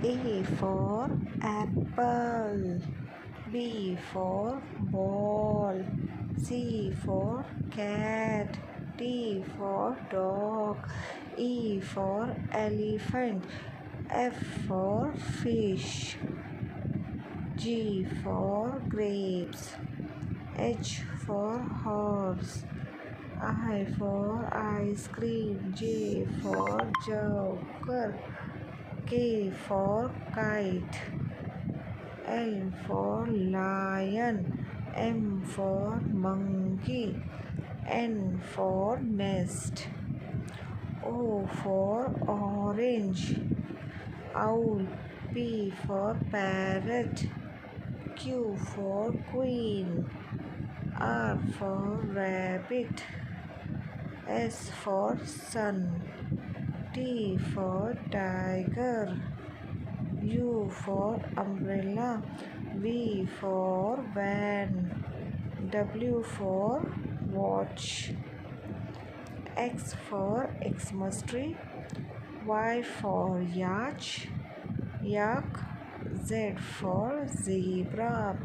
A for apple, B for ball, C for cat, D for dog, E for elephant, F for fish, G for grapes, H for horse, I for ice cream, J for joker, K for kite, L for lion, M for monkey, N for nest, O for orange, owl, P for parrot, Q for queen, R for rabbit, S for sun, T for tiger, U for umbrella, V for van, W for watch, X for Xmas tree, Y for yak, Z for zebra,